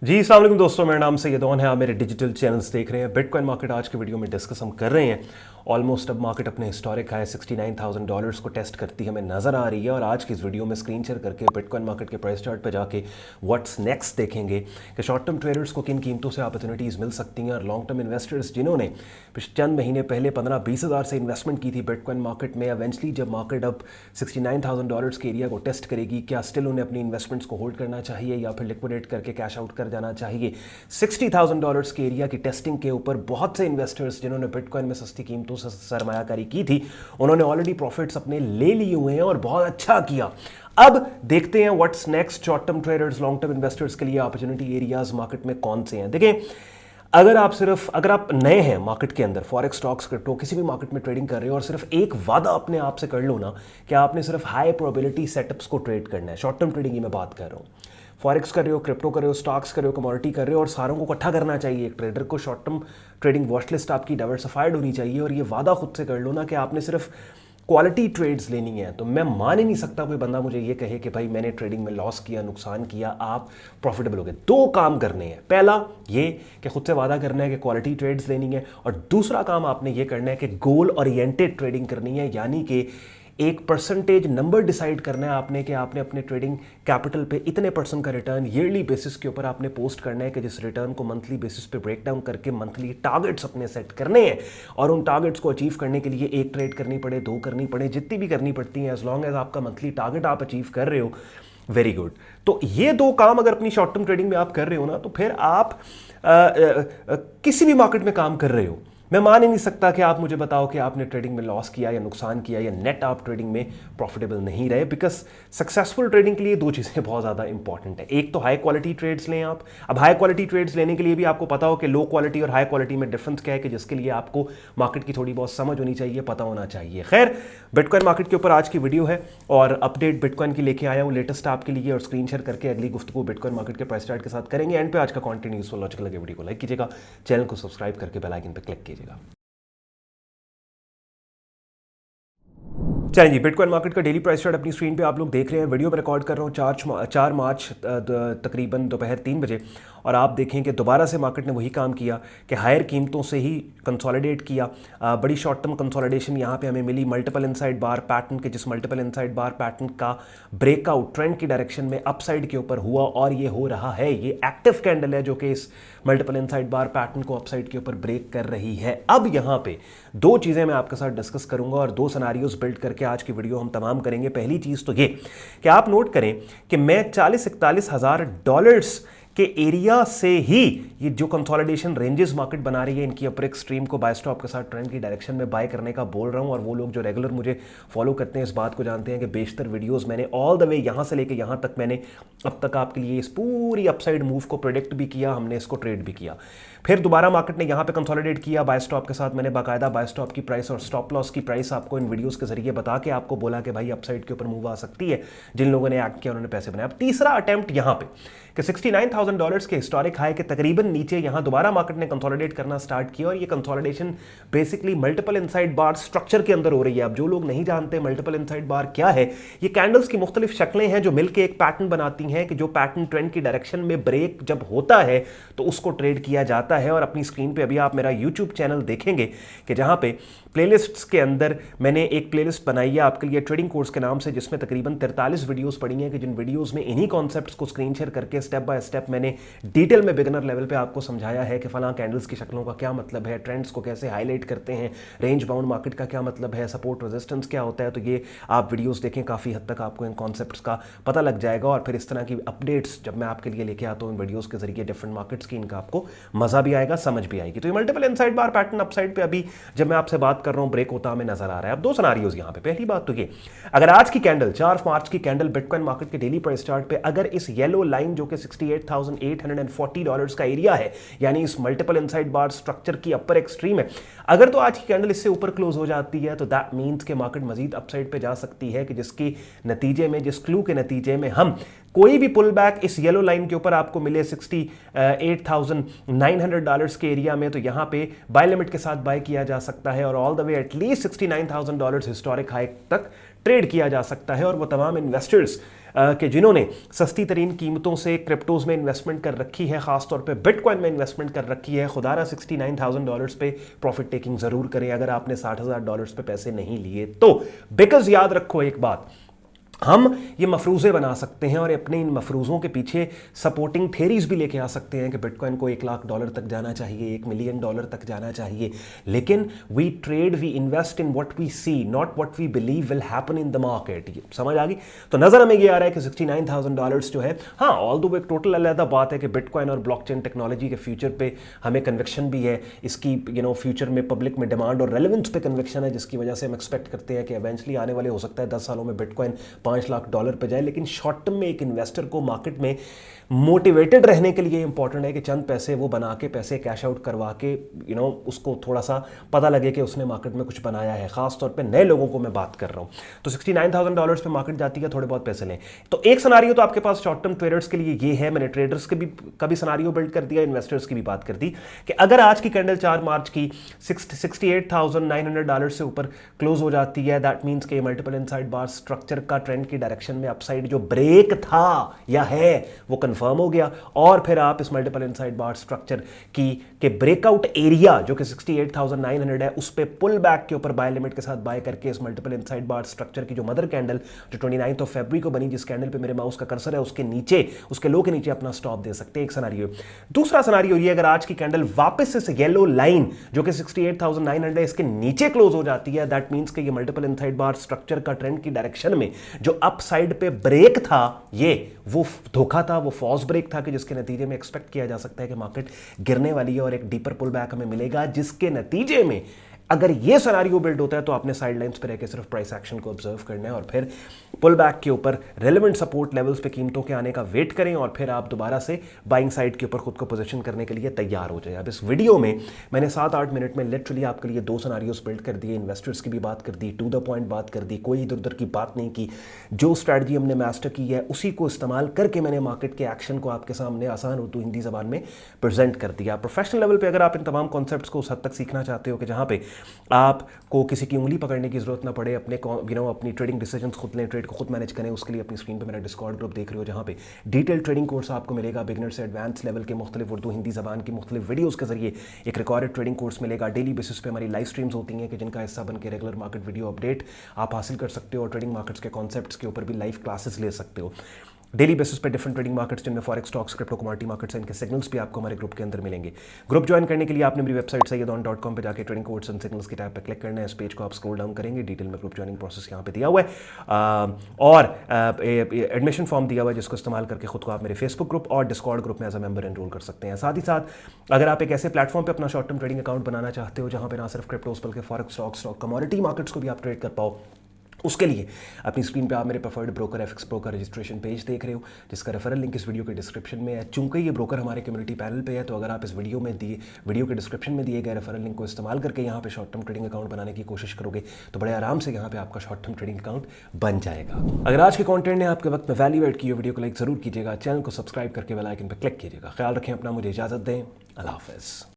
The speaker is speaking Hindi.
जी अस्सलाम वालेकुम दोस्तों, मेरा नाम सैयद ओन है। आप मेरे डिजिटल चैनल्स देख रहे हैं। बिटकॉइन मार्केट आज के वीडियो में डिस्कस हम कर रहे हैं। ऑलमोस्ट अब मार्केट अपने हिस्टोरिक हाई $69,000 को टेस्ट करती हमें नज़र आ रही है। और आज की इस वीडियो में स्क्रीन शेयर करके बिटकॉइन मार्केट के प्राइस चार्ट पे जाके व्हाट्स नेक्स्ट देखेंगे कि शॉर्ट टर्म ट्रेडर्स को किन कीमतों से अपॉर्चुनिटीज़ मिल सकती हैं और लॉन्ग टर्म इन्वेस्टर्स जिन्होंने चंद महीने पहले 15-20 हज़ार से इन्वेस्टमेंट की थी बिटकॉइन मार्केट में, एवेंचुअली जब मार्केट अब $69,000 के एरिया को टेस्ट करेगी, क्या स्टिल उन्हें अपनी इन्वेस्टमेंट्स को होल्ड करना चाहिए या फिर लिक्विडेट करके कैश आउट कर जाना चाहिए। $60,000 के एरिया की टेस्टिंग के ऊपर बहुत से इन्वेस्टर्स जिन्होंने बिटकॉइन में सस्ती कीमतों से सरमायाकारी की थी, उन्होंने ऑलरेडी प्रॉफिट्स अपने ले लिए हुए हैं और बहुत अच्छा किया। अब देखते हैं what's next. Short term traders, long term investors के लिए अपॉर्चुनिटी एरियाज मार्केट में कौन से हैं। देखें, अगर आप नए हैं मार्केट के अंदर, फॉरेक्स, स्टॉक्स, क्रिप्टो, किसी भी मार्केट में ट्रेडिंग कर रहे हो और सिर्फ एक वादा अपने आप से कर लो ना कि आपने सिर्फ हाई प्रोबेबिलिटी सेटअप्स को ट्रेड करना है। शॉर्ट टर्म ट्रेडिंग की मैं बात कर रहा हूँ। फॉरेक्स कर रहे हो, क्रिप्टो कर रहे हो, स्टॉक्स कर रहे हो, कमोडिटी कर रहे हो और सारों को इकट्ठा करना चाहिए एक ट्रेडर को। Short term trading watch list आपकी डाइवर्सिफाइड होनी चाहिए और ये वादा खुद से कर लो ना कि आपने सिर्फ क्वालिटी ट्रेड्स लेनी है। तो मैं मान ही नहीं सकता कोई बंदा मुझे ये कहे कि भाई मैंने ट्रेडिंग में लॉस किया, नुकसान किया, आप प्रॉफिटेबल हो गए। दो काम करने हैं। पहला ये कि खुद से वादा करना है कि क्वालिटी ट्रेड्स लेनी है, और दूसरा काम आपने ये करना है कि गोल ओरिएंटेड ट्रेडिंग करनी है, यानी कि एक परसेंटेज नंबर डिसाइड करना है आपने कि आपने अपने ट्रेडिंग कैपिटल पे इतने % का रिटर्न ईयरली बेसिस के ऊपर आपने पोस्ट करना है कि जिस रिटर्न को मंथली बेसिस पे ब्रेक डाउन करके मंथली टारगेट्स अपने सेट करने हैं और उन टारगेट्स को अचीव करने के लिए एक ट्रेड करनी पड़े, दो करनी पड़े, जितनी भी करनी पड़ती हैं, एज लॉन्ग एज आपका मंथली टारगेट आप अचीव कर रहे हो, वेरी गुड। तो ये दो काम अगर अपनी शॉर्ट टर्म ट्रेडिंग में आप कर रहे हो ना, तो फिर आप किसी भी मार्केट में काम कर रहे हो। मैं मान ही नहीं सकता कि आप मुझे बताओ कि आपने ट्रेडिंग में लॉस किया या नुकसान किया या नेट आप ट्रेडिंग में प्रॉफिटेबल नहीं रहे। बिकॉज सक्सेसफुल ट्रेडिंग के लिए दो चीज़ें बहुत ज़्यादा इंपॉर्टेंट है। एक तो हाई क्वालिटी ट्रेड्स लें आप। अब हाई क्वालिटी ट्रेड्स लेने के लिए भी आपको पता हो कि लो क्वालिटी और हाई क्वालिटी में डिफरेंस क्या है, कि जिसके लिए आपको मार्केट की थोड़ी बहुत समझ होनी चाहिए, पता होना चाहिए। खैर, बिटकॉइन मार्केट के ऊपर आज की वीडियो है और अपडेट बिटकॉइन की लेके आया हूँ लेटेस्ट आपके लिए, और स्क्रीन शेयर करके अगली गुफ्तगू बिटकॉइन मार्केट के प्राइस चार्ट के साथ करेंगे। एंड पे आज का कंटेंट यूजफुल लॉजिकल लगे, वीडियो को लाइक कीजिएगा, चैनल को सब्सक्राइब करके बेल आइकन पे क्लिक कीजिएगा। चलिए जी, बिटकॉइन मार्केट का डेली प्राइस चार्ट अपनी स्क्रीन पे आप लोग देख रहे हैं। वीडियो में रिकॉर्ड कर रहा हूँ 4 मार्च तकरीबन दोपहर 3 बजे, और आप देखें कि दोबारा से मार्केट ने वही काम किया कि हायर कीमतों से ही कंसोलिडेट किया। बड़ी शॉर्ट टर्म कंसोलिडेशन यहाँ पे हमें मिली मल्टीपल इनसाइड बार पैटर्न के, जिस मल्टीपल इनसाइड बार पैटर्न का ब्रेकआउट ट्रेंड की डायरेक्शन में अपसाइड के ऊपर हुआ, और ये हो रहा है। ये एक्टिव कैंडल है जो कि इस मल्टीपल इनसाइड बार पैटर्न को अपसाइड के ऊपर ब्रेक कर रही है। अब यहाँ पे दो चीज़ें मैं आपके साथ डिस्कस करूंगा और दो सिनेरियोज बिल्ड करके आज की वीडियो हम तमाम करेंगे। पहली चीज़ तो ये कि आप नोट करें कि मैं $40-41 के एरिया से ही ये जो कंसोलिडेशन रेंजेस मार्केट बना रही है, इनकी अपर एक्सट्रीम को बाय स्टॉप के साथ ट्रेंड की डायरेक्शन में बाय करने का बोल रहा हूं। और वो लोग जो रेगुलर मुझे फॉलो करते हैं इस बात को जानते हैं कि बेशतर वीडियोस मैंने ऑल द वे यहां से लेके यहां तक मैंने अब तक आपके लिए इस पूरी अपसाइड मूव को प्रेडिक्ट भी किया, हमने इसको ट्रेड भी किया। फिर दोबारा मार्केट ने यहाँ पे कंसोलिडेट किया बाय स्टॉप के साथ। मैंने बाकायदा बाय स्टॉप की प्राइस और स्टॉप लॉस की प्राइस आपको इन वीडियोस के जरिए बता के आपको बोला कि भाई अपसाइड के ऊपर मूव आ सकती है। जिन लोगों ने एक्ट किया उन्होंने पैसे बनाए। अब तीसरा अटेम्प्ट यहाँ पे कि $69,000 के हिस्टोरिक हाई के तकरीबन नीचे यहाँ दोबारा मार्केट ने कंसोलिडेट करना स्टार्ट किया, और ये कंसोलिडेशन बेसिकली मल्टीपल इनसाइड बार स्ट्रक्चर के अंदर हो रही है। अब जो लोग नहीं जानते मल्टीपल इनसाइड बार क्या है, ये कैंडल्स की मुख्तलिफ शक्लें हैं जो मिलकर एक पैटर्न बनाती हैं, कि जो पैटर्न ट्रेंड की डायरेक्शन में ब्रेक जब होता है तो उसको ट्रेड किया जाता है। और अपनी स्क्रीन पे अभी आप मेरा यूट्यूब चैनल देखेंगे कि जहां पे प्लेलिस्ट्स के अंदर मैंने एक प्लेलिस्ट बनाई है आपके लिए ट्रेडिंग कोर्स के नाम से, जिसमें तकरीबन 43 वीडियोस पड़ी हैं, कि जिन वीडियोस में इन्हीं कॉन्सेप्ट्स को स्क्रीन शेयर करके स्टेप बाय स्टेप मैंने डिटेल में बिगिनर लेवल पे आपको समझाया है कि फलां कैंडल्स की शक्लों का क्या मतलब है, ट्रेंड्स को कैसे हाईलाइट करते हैं, रेंज बाउंड मार्केट का क्या मतलब है, सपोर्ट रेजिस्टेंस क्या होता है। तो ये आप वीडियोस देखें, काफ़ी हद तक आपको इन कॉन्सेप्ट्स का पता लग जाएगा। और फिर इस तरह की अपडेट्स जब मैं आपके लिए लेके आता हूँ इन वीडियोस के जरिए डिफरेंट मार्केट्स की, इनका आपको मजा भी आएगा, समझ भी आएगी। तो ये मल्टीपल इनसाइड बार पैटर्न अपसाइड पे अभी जब मैं आपसे बात कर रहा हूँ ब्रेक होता हमें नजर आ रहा है। अब दो सिनेरियोज यहाँ पे। पहली बात तो ये, अगर आज की कैंडल 4 मार्च की कैंडल बिटकॉइन मार्केट के डेली प्राइस चार्ट पे अगर इस येलो लाइन जो कि $68,840 का एरिया है, यानी इस मल्टीपल इनसाइड बार स्ट्रक्चर की अपर एक्सट्रीम है, अगर तो आज की कैंडल इससे ऊपर क्लोज हो जाती है तो दैट मींस कि मार्केट मजीद अपसाइड पे जा सकती है, कि जिसके नतीजे में, जिस क्लू के नतीजे में हम कोई भी पुल बैक इस येलो लाइन के ऊपर आपको मिले $68,900 के एरिया में, तो यहां पे बाय लिमिट के साथ बाय किया जा सकता है और all the way at least $69,000 historic high तक ट्रेड किया जा सकता है। और वो तमाम इन्वेस्टर्स कि जिन्होंने सस्ती तरीन कीमतों से क्रिप्टोज़ में इन्वेस्टमेंट कर रखी है, ख़ासतौर पे बिटकॉइन में इन्वेस्टमेंट कर रखी है, खुदारा $69,000 पे प्रॉफिट टेकिंग ज़रूर करें अगर आपने $60,000 पे पैसे नहीं लिए तो। बिकॉज याद रखो एक बात, हम ये मफरूज़े बना सकते हैं और अपने इन मफरूज़ों के पीछे सपोर्टिंग थेरीज भी लेके आ सकते हैं कि बिटकॉइन को $1,00,000 तक जाना चाहिए, $1,000,000 तक जाना चाहिए। लेकिन we trade, we invest in what we see, not what we believe will happen in the market. ये समझ आ गई? तो नज़र हमें ये आ रहा है कि $69,000 जो है, हाँ ऑल दो एक टोटल अलग बात है कि बिटकॉइन और ब्लॉकचेन टेक्नोलॉजी के फ्यूचर पे हमें कन्विक्शन भी है, इसकी फ्यूचर में पब्लिक में डिमांड और रेलेवेंस पे कन्विक्शन है, जिसकी वजह से हम एक्सपेक्ट करते हैं कि इवेंचुअली आने वाले हो सकता है 10 सालों में बिटकॉइन $5,00,000 पे जाए। लेकिन शॉर्ट टर्म में एक इन्वेस्टर को मार्केट में मोटिवेटेड रहने के लिए इंपॉर्टेंट है कि चंद पैसे वो बना के, पैसे कैश आउट करवा के उसको थोड़ा सा पता लगे कि उसने मार्केट में कुछ बनाया है। खास तौर पे नए लोगों को मैं बात कर रहा हूं। तो $69,000 पे मार्केट जाती है, थोड़े बहुत पैसे लें। तो एक सिनारियो तो आपके पास शॉर्ट टर्म ट्रेडर्स के लिए ये है, मैंने ट्रेडर्स के भी कभी सिनारियो बिल्ड कर दिया, इन्वेस्टर्स की भी बात कर दी कि अगर आज की कैंडल 4 मार्च की $68,900 से ऊपर क्लोज हो जाती है, दैट मीन्स के मल्टीपल इनसाइड बार स्ट्रक्चर का ट्रेंड की डायरेक्शन में अपसाइड जो ब्रेक था या है वो कंफर्म हो गया। और फिर आप इस मल्टीपल इनसाइड बार स्ट्रक्चर की के ब्रेकआउट एरिया जो कि 68,900 है उस पे पुल बैक के ऊपर बाय लिमिट के साथ बाय करके इस मल्टीपल इनसाइड बार स्ट्रक्चर की जो मदर कैंडल जो 29 फरवरी को बनी, जिस कैंडल पे मेरे माउस का कर्सर है उसके नीचे, उसके लो के नीचे अपना स्टॉप दे सकते हैं। एक सिनेरियो। दूसरा सिनेरियो ये, अगर आज की कैंडल वापस इस येलो लाइन जो कि 68,900 है इसके नीचे क्लोज हो जाती है, दैट मींस कि ये मल्टीपल इनसाइड बार स्ट्रक्चर का ट्रेंड की डायरेक्शन में जो अप साइड पे ब्रेक था, ये वो धोखा था, वो फॉल्स ब्रेक था कि जिसके नतीजे में एक्सपेक्ट किया जा सकता है कि मार्केट गिरने वाली है और एक डीपर पुल बैक हमें मिलेगा, जिसके नतीजे में अगर ये सिनेरियो बिल्ड होता है तो आपने साइडलाइंस पे रहकर सिर्फ प्राइस एक्शन को ऑब्जर्व करना है और फिर पुल बैक के ऊपर रेलेवेंट सपोर्ट लेवल्स पे कीमतों के आने का वेट करें और फिर आप दोबारा से बाइंग साइड के ऊपर खुद को पोजीशन करने के लिए तैयार हो जाए। अब इस वीडियो में मैंने 7-8 मिनट में लिटरली आपके लिए 2 सिनेरियोस बिल्ड कर दिए, इन्वेस्टर्स की भी बात कर दी, टू द पॉइंट बात कर दी, कोई इधर उधर की बात नहीं की। जो स्ट्रैटेजी हमने मास्टर की है उसी को इस्तेमाल करके मैंने मार्केट के एक्शन को आपके सामने आसान उर्दू हिंदी जबान में प्रेजेंट कर दिया। प्रोफेशनल लेवल पर अगर आप इन तमाम कॉन्सेप्ट्स को उस हद तक सीखना चाहते हो कि जहाँ पे आप को किसी की उंगली पकड़ने की जरूरत ना पड़े, अपने अपनी ट्रेडिंग डिसीजंस खुद लें, ट्रेड को खुद मैनेज करें, उसके लिए अपनी स्क्रीन पे मेरा डिस्कॉर्ड ग्रुप देख रहे हो जहां पे डिटेल ट्रेडिंग कोर्स आपको मिलेगा, बिगिनर से एडवांस लेवल के मुख्तलिफ उर्दू हिंदी ज़बान की मुख्तलिफ वीडियोज़ के जरिए एक रिकॉर्डेड ट्रेडिंग कोर्स मिलेगा। डेली बेसिस पे हमारी लाइव स्ट्रीम्स होती हैं कि जिनका हिस्सा बन के रेगुलर मार्केट वीडियो अपडेट आप हासिल कर सकते हो और ट्रेडिंग मार्केट्स के कॉन्सेप्ट्स के ऊपर भी लाइव क्लासेस ले सकते हो। डेली बेसिस पे डिफरेंट ट्रेडिंग मार्केट्स जिनमें forex, stocks, crypto, commodity markets हैं, इनके सिग्नल्स भी आपको हमारे ग्रुप के अंदर मिलेंगे। ग्रुप ज्वाइन करने के लिए आपने मेरी वेबसाइट sayyadon.com पे जाकर ट्रेडिंग कोड्स एंड सिग्नल्स की टैब पे क्लिक करना है। इस पेज को आप स्क्रॉल डाउन करेंगे, डिटेल में ग्रुप ज्वाइनिंग प्रोसेस यहाँ पे दिया हुआ है और एडमिशन फॉर्म दिया हुआ है जिसको इस्तेमाल करके खुद को आप मेरे फेसबुक ग्रुप और डिस्कॉर्ड ग्रुप में एज अ मेंबर एनरोल कर सकते हैं। साथ ही साथ अगर आप एक ऐसे प्लेटफॉर्म पर अपना शॉर्ट टर्म ट्रेडिंग अकाउंट बनाना चाहते हो जहाँ पे ना सिर्फ क्रिप्टोस बल्कि फॉरेक्स, स्टॉक, कमोडिटी मार्केट्स को भी आप ट्रेड कर पाओ, उसके लिए अपनी स्क्रीन पे आप मेरे preferred broker FX broker registration page देख रहे हो जिसका रेफरल लिंक इस वीडियो के डिस्क्रिप्शन में है। चूंकि ये ब्रोकर हमारे कम्युनिटी पैनल पे है तो अगर आप इस वीडियो के डिस्क्रिप्शन में दिए गए रेफरल लिंक को इस्तेमाल करके यहाँ पे शॉर्ट टर्म ट्रेडिंग अकाउंट बनाने की कोशिश करोगे तो बड़े आराम से यहाँ पे आपका शॉर्ट टर्म ट्रेडिंग अकाउंट बन जाएगा। अगर आज के कॉन्टेंट ने आपके वक्त में वैल्यू एड की हो, वीडियो को लाइक जरूर कीजिएगा, चैनल को सब्सक्राइब करके बेल आइकन पर क्लिक कीजिएगा। ख्याल रखें अपना, मुझे इजाजत दें, अल्लाह हाफिज़।